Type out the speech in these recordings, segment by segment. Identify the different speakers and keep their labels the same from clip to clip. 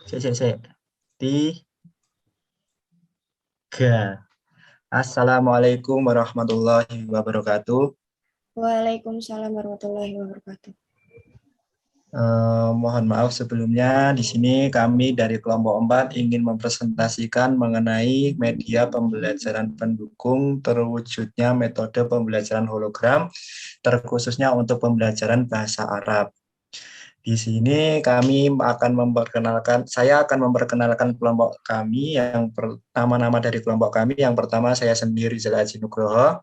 Speaker 1: Tiga. Assalamualaikum warahmatullahi wabarakatuh.
Speaker 2: Waalaikumsalam warahmatullahi wabarakatuh.
Speaker 1: Mohon maaf sebelumnya, di sini kami dari kelompok 4 ingin mempresentasikan mengenai media pembelajaran pendukung terwujudnya metode pembelajaran hologram, terkhususnya untuk pembelajaran bahasa Arab. Di sini saya akan memperkenalkan kelompok kami yang nama-nama dari kelompok kami. Yang pertama saya sendiri Rizal Haji Nugroho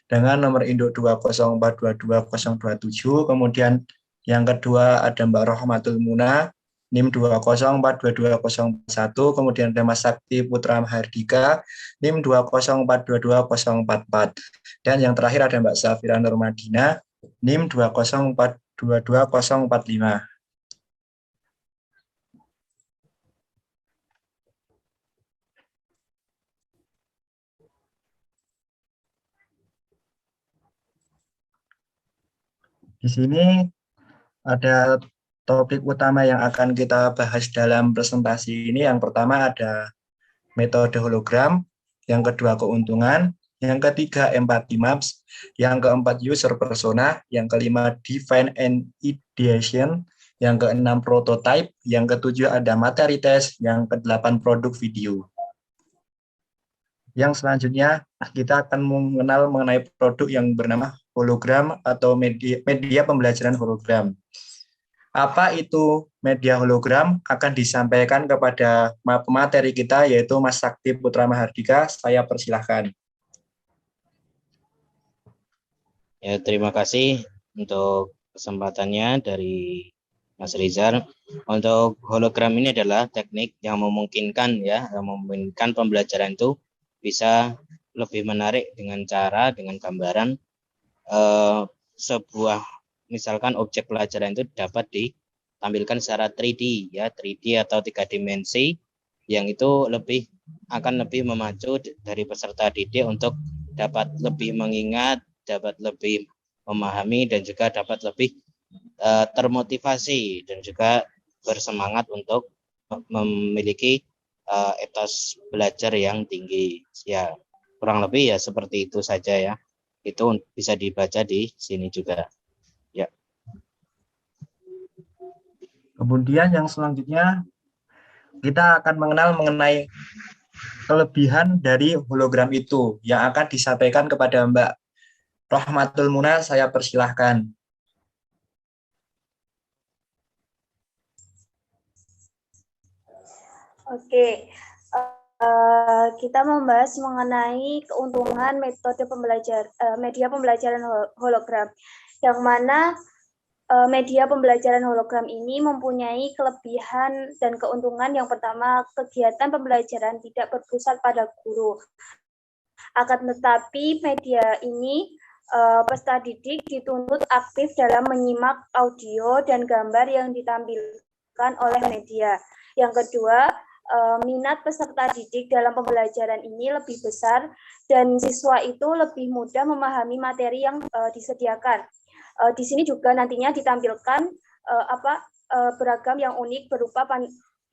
Speaker 1: dengan nomor induk 204222027. Kemudian yang kedua ada Mbak Rohmatul Muna NIM 2042201. Kemudian ada Mas Sakti Putra Mahardika NIM 2042244. Dan yang terakhir ada Mbak Safira Nurmadina NIM 2042245. Di sini ada topik utama yang akan kita bahas dalam presentasi ini. Yang pertama ada metode hologram, yang kedua keuntungan, yang ketiga empathy maps, yang keempat user persona, yang kelima define and ideation, yang keenam prototype, yang ketujuh ada materi tes, yang kedelapan produk video. Yang selanjutnya kita akan mengenal mengenai produk yang bernama hologram atau media pembelajaran hologram. Apa itu media hologram akan disampaikan kepada pemateri kita, yaitu Mas Sakti Putra Mahardika. Saya persilahkan.
Speaker 3: Ya, terima kasih untuk kesempatannya dari Mas Rizal. Untuk hologram ini adalah teknik yang memungkinkan pembelajaran itu bisa lebih menarik dengan gambaran sebuah misalkan objek pelajaran itu dapat ditampilkan secara 3D ya, 3D atau 3 dimensi yang itu akan lebih memacu dari peserta didik untuk dapat lebih mengingat, dapat lebih memahami dan juga dapat lebih termotivasi dan juga bersemangat untuk memiliki etos belajar yang tinggi. Ya, kurang lebih ya seperti itu saja ya. Itu bisa dibaca di sini juga. Ya.
Speaker 1: Kemudian yang selanjutnya kita akan mengenal mengenai kelebihan dari hologram itu yang akan disampaikan kepada Mbak Rohmatul Muna. Saya persilahkan.
Speaker 2: Oke, kita membahas mengenai keuntungan metode media pembelajaran hologram, yang mana media pembelajaran hologram ini mempunyai kelebihan dan keuntungan. Yang pertama, kegiatan pembelajaran tidak berpusat pada guru. Akan tetapi media ini peserta didik dituntut aktif dalam menyimak audio dan gambar yang ditampilkan oleh media. Yang kedua, minat peserta didik dalam pembelajaran ini lebih besar dan siswa itu lebih mudah memahami materi yang disediakan. Di sini juga nantinya ditampilkan beragam yang unik berupa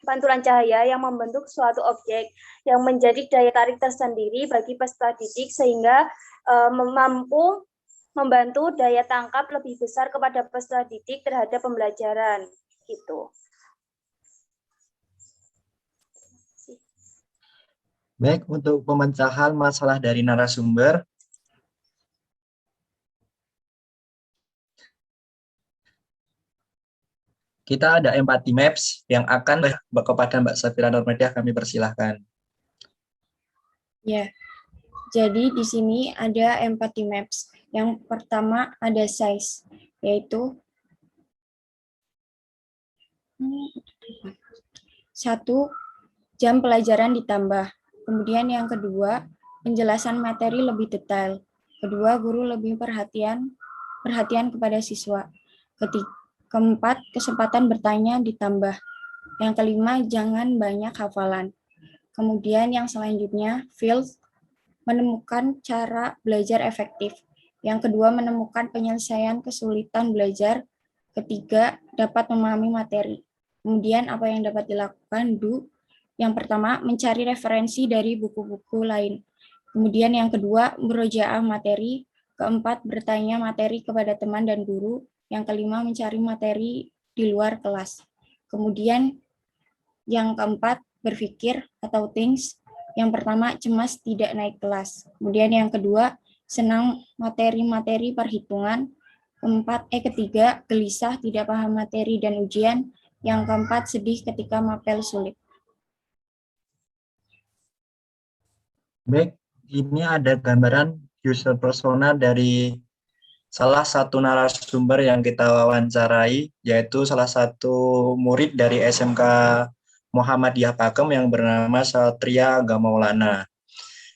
Speaker 2: pantulan cahaya yang membentuk suatu objek yang menjadi daya tarik tersendiri bagi peserta didik sehingga mampu membantu daya tangkap lebih besar kepada peserta didik terhadap pembelajaran gitu.
Speaker 1: Baik, untuk pemecahan masalah dari narasumber, kita ada empathy maps yang akan kepada Mbak Safira Nurmadina, kami persilahkan.
Speaker 2: Ya, jadi di sini ada empathy maps. Yang pertama ada size, yaitu 1 jam pelajaran ditambah. Kemudian yang kedua, penjelasan materi lebih detail. Kedua, guru lebih perhatian kepada siswa. Keempat, kesempatan bertanya ditambah. Yang kelima, jangan banyak hafalan. Kemudian yang selanjutnya, field, menemukan cara belajar efektif. Yang kedua, menemukan penyelesaian kesulitan belajar. Ketiga, dapat memahami materi.
Speaker 4: Kemudian apa yang dapat dilakukan? Yang pertama, mencari referensi dari buku-buku lain. Kemudian yang kedua, merojaah materi. Keempat, bertanya materi kepada teman dan guru. Yang kelima, mencari materi di luar kelas. Kemudian yang keempat, berpikir atau thinks. Yang pertama, cemas tidak naik kelas. Kemudian yang kedua, senang materi-materi perhitungan. Ketiga, gelisah tidak paham materi dan ujian. Yang keempat, sedih ketika mapel sulit.
Speaker 1: Baik, ini ada gambaran user persona dari salah satu narasumber yang kita wawancarai, yaitu salah satu murid dari SMK Muhammadiyah Pakem yang bernama Satria Gamaulana.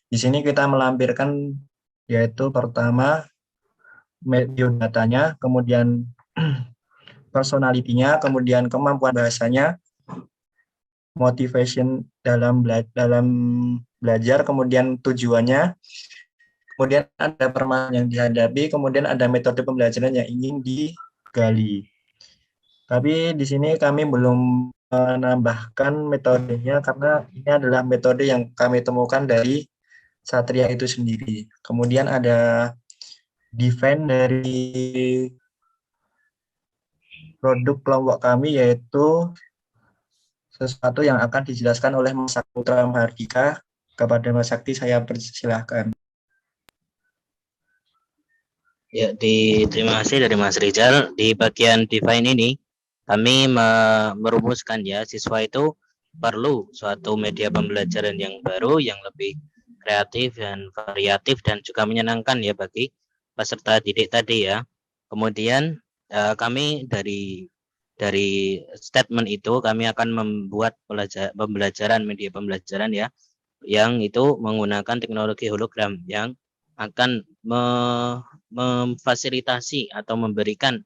Speaker 1: Di sini kita melampirkan yaitu pertama biodatanya, kemudian personalitinya, kemudian kemampuan bahasanya, motivation dalam belajar, kemudian tujuannya, kemudian ada permasalahan yang dihadapi, kemudian ada metode pembelajaran yang ingin digali. Tapi di sini kami belum menambahkan metodenya karena ini adalah metode yang kami temukan dari Satria itu sendiri. Kemudian ada define dari produk kelompok kami, yaitu sesuatu yang akan dijelaskan oleh Mas Putra Mahardika. Kepada Mas Sakti saya persilahkan.
Speaker 3: Ya, terima kasih dari Mas Rizal. Di bagian define ini, kami merumuskan ya, siswa itu perlu suatu media pembelajaran yang baru, yang lebih kreatif dan variatif dan juga menyenangkan ya bagi peserta didik tadi ya. Kemudian kami dari statement itu kami akan membuat pembelajaran media pembelajaran ya, yang itu menggunakan teknologi hologram yang akan memfasilitasi atau memberikan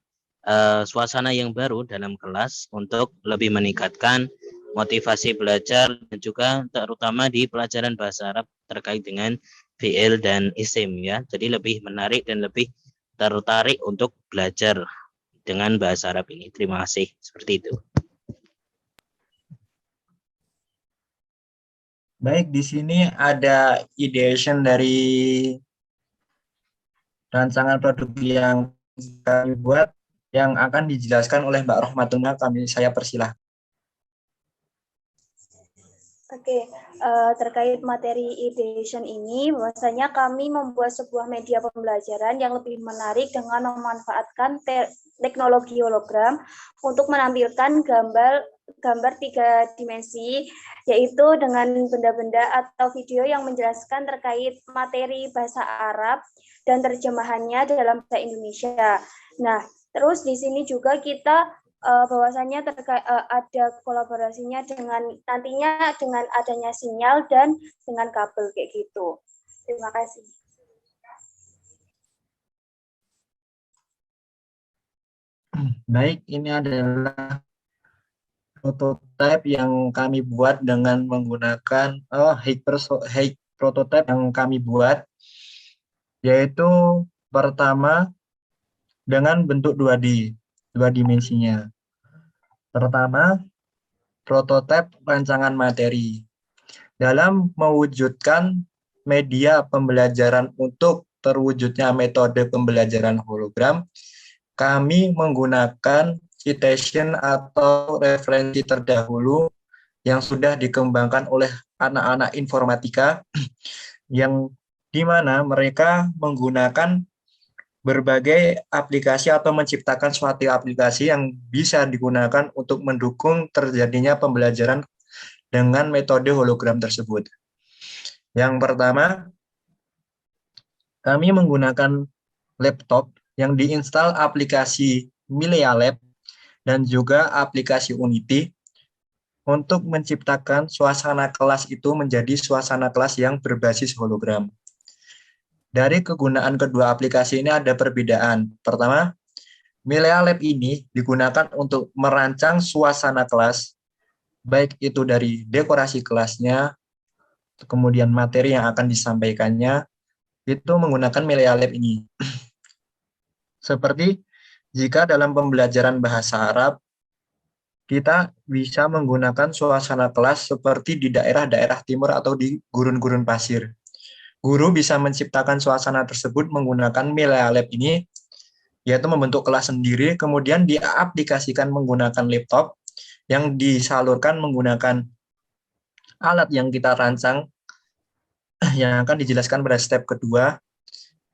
Speaker 3: suasana yang baru dalam kelas untuk lebih meningkatkan motivasi belajar dan juga terutama di pelajaran bahasa Arab terkait dengan fi'il dan isim ya. Jadi lebih menarik dan lebih tertarik untuk belajar dengan bahasa Arab ini. Terima kasih. Seperti itu.
Speaker 1: Baik, di sini ada ideation dari rancangan produk yang kami buat yang akan dijelaskan oleh Mbak Rohmatullah. Saya persilahkan.
Speaker 2: Oke, terkait materi ideation ini, bahwasanya kami membuat sebuah media pembelajaran yang lebih menarik dengan memanfaatkan teknologi hologram untuk menampilkan gambar 3 dimensi, yaitu dengan benda-benda atau video yang menjelaskan terkait materi bahasa Arab dan terjemahannya dalam bahasa Indonesia. Nah, terus di sini juga kita bahwasanya ada kolaborasinya dengan nantinya dengan adanya sinyal dan dengan kabel kayak gitu. Terima kasih.
Speaker 1: Baik, ini adalah prototipe yang kami buat dengan menggunakan high prototype yang kami buat, yaitu pertama dengan bentuk 2D, 2 dimensinya. Pertama, prototipe rancangan materi. Dalam mewujudkan media pembelajaran untuk terwujudnya metode pembelajaran hologram, kami menggunakan citation atau referensi terdahulu yang sudah dikembangkan oleh anak-anak informatika, yang di mana mereka menggunakan berbagai aplikasi atau menciptakan suatu aplikasi yang bisa digunakan untuk mendukung terjadinya pembelajaran dengan metode hologram tersebut. Yang pertama, kami menggunakan laptop yang diinstal aplikasi Milea Lab dan juga aplikasi Unity untuk menciptakan suasana kelas itu menjadi suasana kelas yang berbasis hologram. Dari kegunaan kedua aplikasi ini ada perbedaan. Pertama, Milea Lab ini digunakan untuk merancang suasana kelas, baik itu dari dekorasi kelasnya, kemudian materi yang akan disampaikannya, itu menggunakan Milea Lab ini. Seperti jika dalam pembelajaran bahasa Arab, kita bisa menggunakan suasana kelas seperti di daerah-daerah timur atau di gurun-gurun pasir. Guru bisa menciptakan suasana tersebut menggunakan Milea Lab ini, yaitu membentuk kelas sendiri, kemudian diaplikasikan menggunakan laptop yang disalurkan menggunakan alat yang kita rancang, yang akan dijelaskan pada step kedua.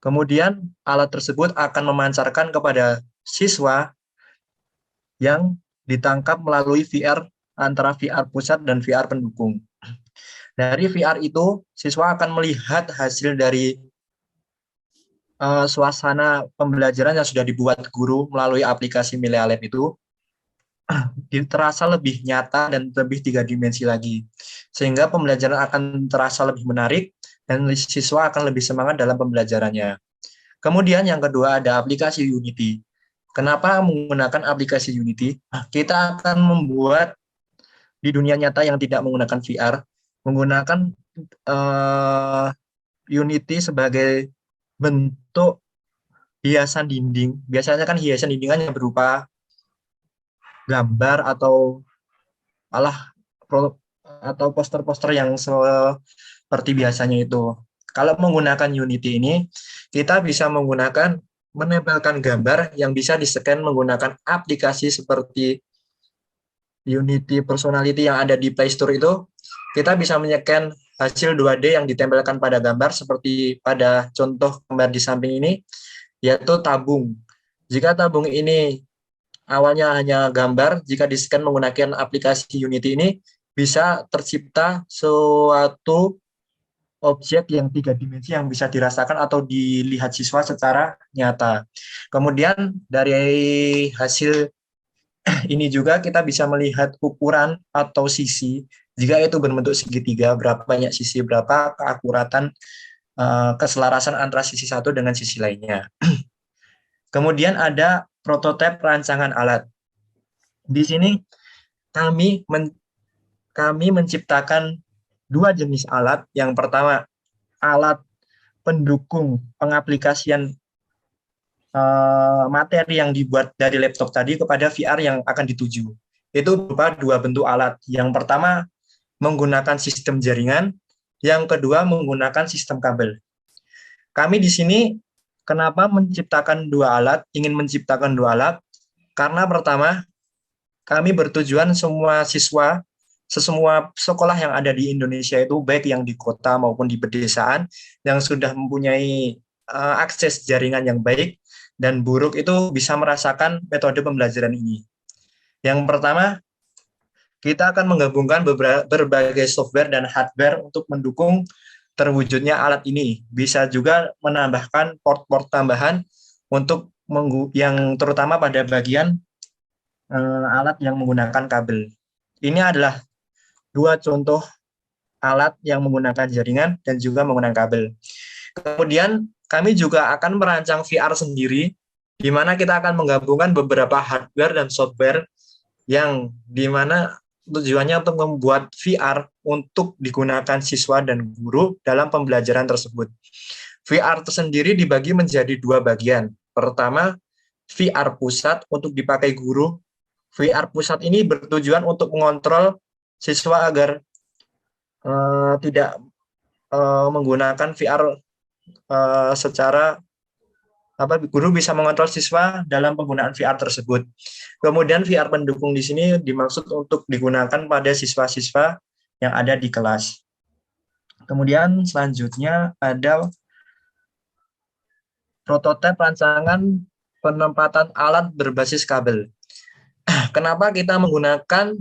Speaker 1: Kemudian alat tersebut akan memancarkan kepada siswa yang ditangkap melalui VR antara VR pusat dan VR pendukung. Dari VR itu, siswa akan melihat hasil dari suasana pembelajaran yang sudah dibuat guru melalui aplikasi Milea Lab itu, terasa lebih nyata dan lebih 3 dimensi lagi. Sehingga pembelajaran akan terasa lebih menarik dan siswa akan lebih semangat dalam pembelajarannya. Kemudian yang kedua ada aplikasi Unity. Kenapa menggunakan aplikasi Unity? Kita akan membuat di dunia nyata yang tidak menggunakan VR, menggunakan Unity sebagai bentuk hiasan dinding. Biasanya kan hiasan dinding yang berupa gambar atau poster-poster yang seperti biasanya itu. Kalau menggunakan Unity ini, kita bisa menempelkan gambar yang bisa di-scan menggunakan aplikasi seperti Unity Personality yang ada di Play Store itu. Kita bisa menyekan hasil 2D yang ditempelkan pada gambar seperti pada contoh gambar di samping ini, yaitu tabung. Jika tabung ini awalnya hanya gambar, jika di-scan menggunakan aplikasi Unity ini, bisa tercipta suatu objek yang 3 dimensi yang bisa dirasakan atau dilihat siswa secara nyata. Kemudian dari hasil ini juga kita bisa melihat ukuran atau sisi, jika itu berbentuk segitiga, berapa banyak sisi, berapa keakuratan, keselarasan antara sisi satu dengan sisi lainnya. Kemudian ada prototipe rancangan alat. Di sini kami menciptakan 2 jenis alat. Yang pertama, alat pendukung pengaplikasian materi yang dibuat dari laptop tadi kepada VR yang akan dituju. Itu berupa 2 bentuk alat. Yang pertama, menggunakan sistem jaringan. Yang kedua, menggunakan sistem kabel. Kami di sini kenapa menciptakan 2 alat, ingin menciptakan 2 alat? Karena pertama, kami bertujuan semua siswa, semua sekolah yang ada di Indonesia itu, baik yang di kota maupun di pedesaan, yang sudah mempunyai akses jaringan yang baik dan buruk itu bisa merasakan metode pembelajaran ini. Yang pertama, kita akan menggabungkan berbagai software dan hardware untuk mendukung terwujudnya alat ini. Bisa juga menambahkan port-port tambahan untuk yang terutama pada bagian alat yang menggunakan kabel. Ini adalah 2 contoh alat yang menggunakan jaringan dan juga menggunakan kabel. Kemudian kami juga akan merancang VR sendiri, di mana kita akan menggabungkan beberapa hardware dan software yang di mana tujuannya untuk membuat VR untuk digunakan siswa dan guru dalam pembelajaran tersebut. VR tersendiri dibagi menjadi 2 bagian. Pertama, VR pusat untuk dipakai guru. VR pusat ini bertujuan untuk mengontrol siswa agar tidak menggunakan VR secara guru bisa mengontrol siswa dalam penggunaan VR tersebut. Kemudian VR pendukung di sini dimaksud untuk digunakan pada siswa-siswa yang ada di kelas. Kemudian selanjutnya ada prototipe rancangan penempatan alat berbasis kabel. Kenapa kita menggunakan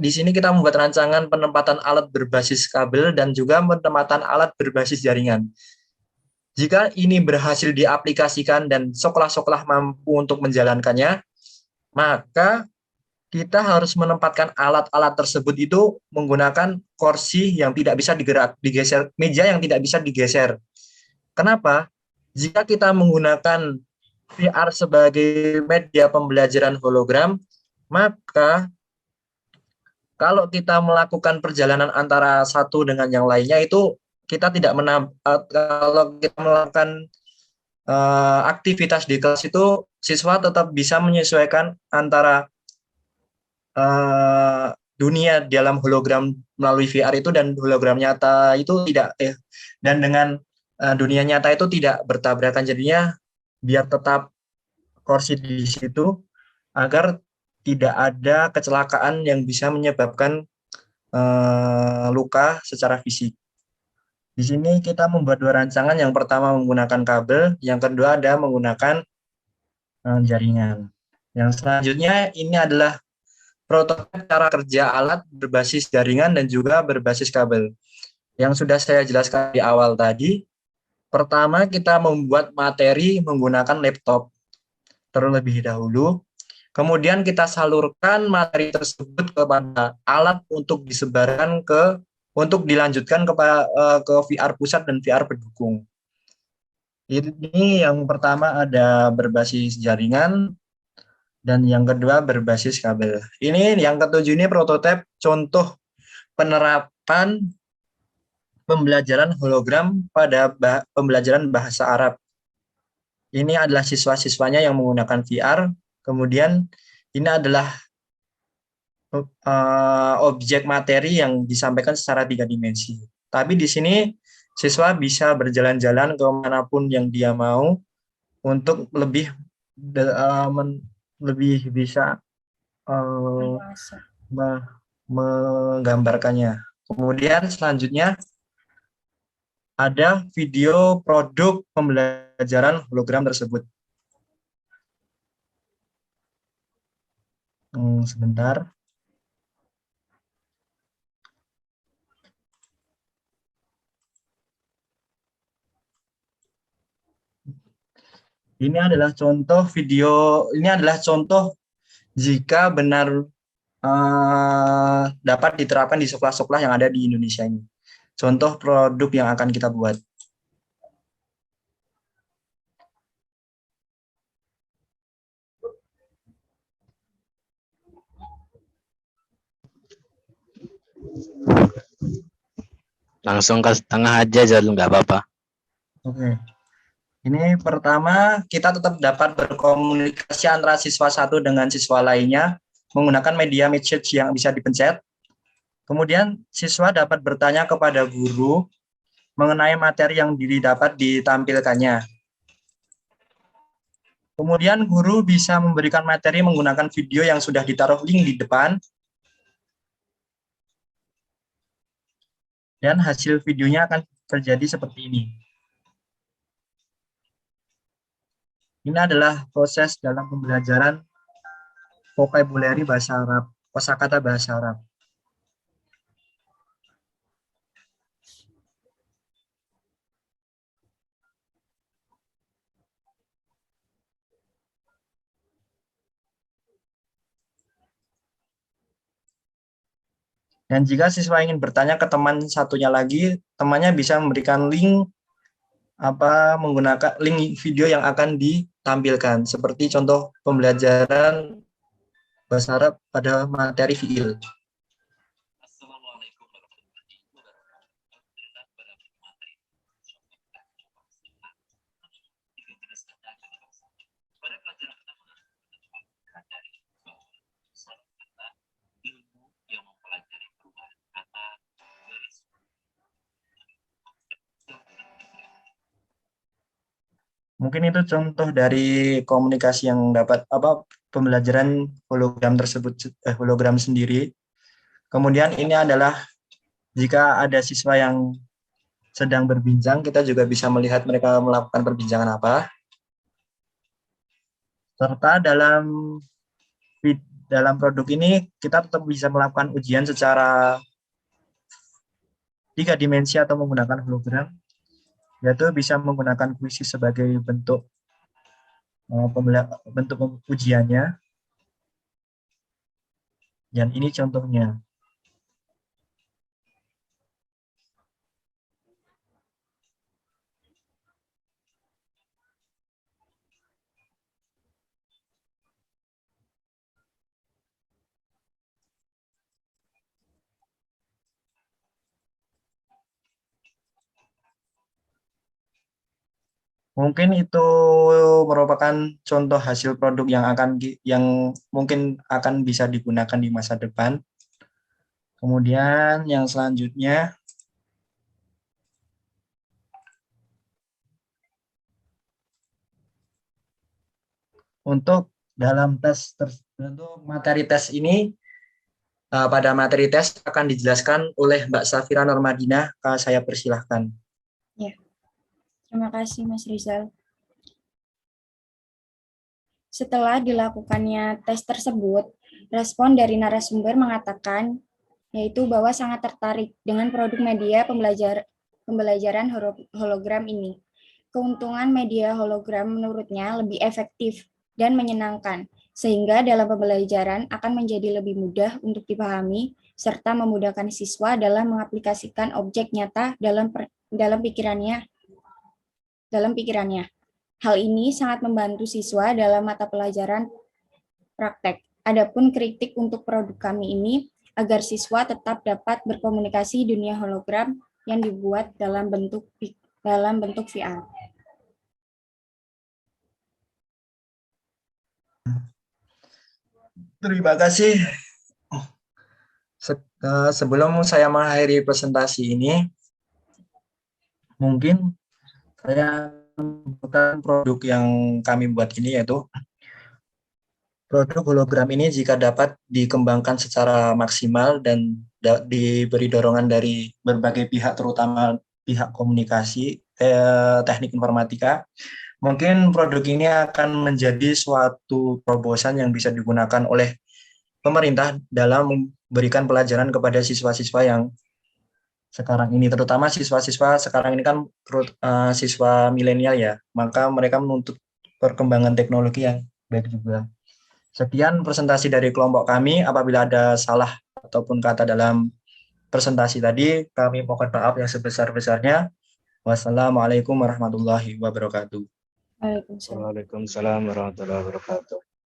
Speaker 1: di sini kita membuat rancangan penempatan alat berbasis kabel dan juga penempatan alat berbasis jaringan. Jika ini berhasil diaplikasikan dan sekolah-sekolah mampu untuk menjalankannya, maka kita harus menempatkan alat-alat tersebut itu menggunakan kursi yang tidak bisa digeser, meja yang tidak bisa digeser. Kenapa? Jika kita menggunakan VR sebagai media pembelajaran hologram, maka kalau kita melakukan perjalanan antara satu dengan yang lainnya itu kita tidak kalau kita melakukan aktivitas di kelas itu siswa tetap bisa menyesuaikan antara dunia dalam hologram melalui VR itu dan hologram nyata itu tidak dan dengan dunia nyata itu tidak bertabrakan, jadinya biar tetap kursi di situ agar tidak ada kecelakaan yang bisa menyebabkan luka secara fisik. Di sini kita membuat dua rancangan, yang pertama menggunakan kabel, yang kedua ada menggunakan jaringan. Yang selanjutnya ini adalah prototipe cara kerja alat berbasis jaringan dan juga berbasis kabel. Yang sudah saya jelaskan di awal tadi, pertama kita membuat materi menggunakan laptop terlebih dahulu. Kemudian kita salurkan materi tersebut kepada alat untuk disebarkan untuk dilanjutkan ke VR pusat dan VR pendukung. Ini yang pertama ada berbasis jaringan dan yang kedua berbasis kabel. Ini yang ketujuh, ini prototipe contoh penerapan pembelajaran hologram pada pembelajaran bahasa Arab. Ini adalah siswa-siswanya yang menggunakan VR. Kemudian ini adalah objek materi yang disampaikan secara 3 dimensi. Tapi di sini siswa bisa berjalan-jalan kemanapun yang dia mau untuk lebih bisa menggambarkannya. Kemudian selanjutnya ada video produk pembelajaran hologram tersebut. Sebentar. Ini adalah contoh video, ini adalah contoh jika benar dapat diterapkan di sekolah-sekolah yang ada di Indonesia ini. Contoh produk yang akan kita buat.
Speaker 3: Langsung ke tengah aja, Zal, nggak apa-apa.
Speaker 1: Oke. Ini pertama, kita tetap dapat berkomunikasi antara siswa satu dengan siswa lainnya menggunakan media message yang bisa dipencet. Kemudian siswa dapat bertanya kepada guru mengenai materi yang dapat ditampilkannya. Kemudian guru bisa memberikan materi menggunakan video yang sudah ditaruh link di depan. Dan hasil videonya akan terjadi seperti ini. Ini adalah proses dalam pembelajaran vocabulary bahasa Arab, kosakata bahasa Arab. Dan jika siswa ingin bertanya ke teman satunya lagi, temannya bisa memberikan link menggunakan link video yang akan ditampilkan, seperti contoh pembelajaran bahasa Arab pada materi fiil. Mungkin itu contoh dari komunikasi yang dapat pembelajaran hologram tersebut, hologram sendiri. Kemudian ini adalah jika ada siswa yang sedang berbincang, kita juga bisa melihat mereka melakukan perbincangan apa. Serta dalam produk ini kita tetap bisa melakukan ujian secara 3 dimensi atau menggunakan hologram, yaitu bisa menggunakan kuisi sebagai bentuk ujiannya. Dan ini contohnya. Mungkin itu merupakan contoh hasil produk yang mungkin akan bisa digunakan di masa depan. Kemudian yang selanjutnya, untuk materi tes ini, pada materi tes akan dijelaskan oleh Mbak Safira Normadina. Saya persilahkan.
Speaker 4: Ya, terima kasih Mas Rizal. Setelah dilakukannya tes tersebut, respon dari narasumber mengatakan yaitu bahwa sangat tertarik dengan produk media pembelajaran hologram ini. Keuntungan media hologram menurutnya lebih efektif dan menyenangkan, sehingga dalam pembelajaran akan menjadi lebih mudah untuk dipahami, serta memudahkan siswa dalam mengaplikasikan objek nyata dalam pikirannya. Hal ini sangat membantu siswa dalam mata pelajaran praktek. Adapun kritik untuk produk kami ini agar siswa tetap dapat berkomunikasi dunia hologram yang dibuat dalam bentuk VR.
Speaker 1: Terima kasih. Sebelum saya mengakhiri presentasi ini, mungkin saya bukan produk yang kami buat ini, yaitu produk hologram ini jika dapat dikembangkan secara maksimal dan diberi dorongan dari berbagai pihak, terutama pihak komunikasi, teknik informatika, mungkin produk ini akan menjadi suatu terobosan yang bisa digunakan oleh pemerintah dalam memberikan pelajaran kepada siswa-siswa yang sekarang ini, terutama siswa-siswa sekarang ini kan siswa milenial ya, maka mereka menuntut perkembangan teknologi yang baik juga. Sekian presentasi dari kelompok kami. Apabila ada salah ataupun kata dalam presentasi tadi, kami mohon maaf yang sebesar-besarnya. Wassalamualaikum warahmatullahi wabarakatuh.
Speaker 3: Waalaikumsalam warahmatullahi wabarakatuh.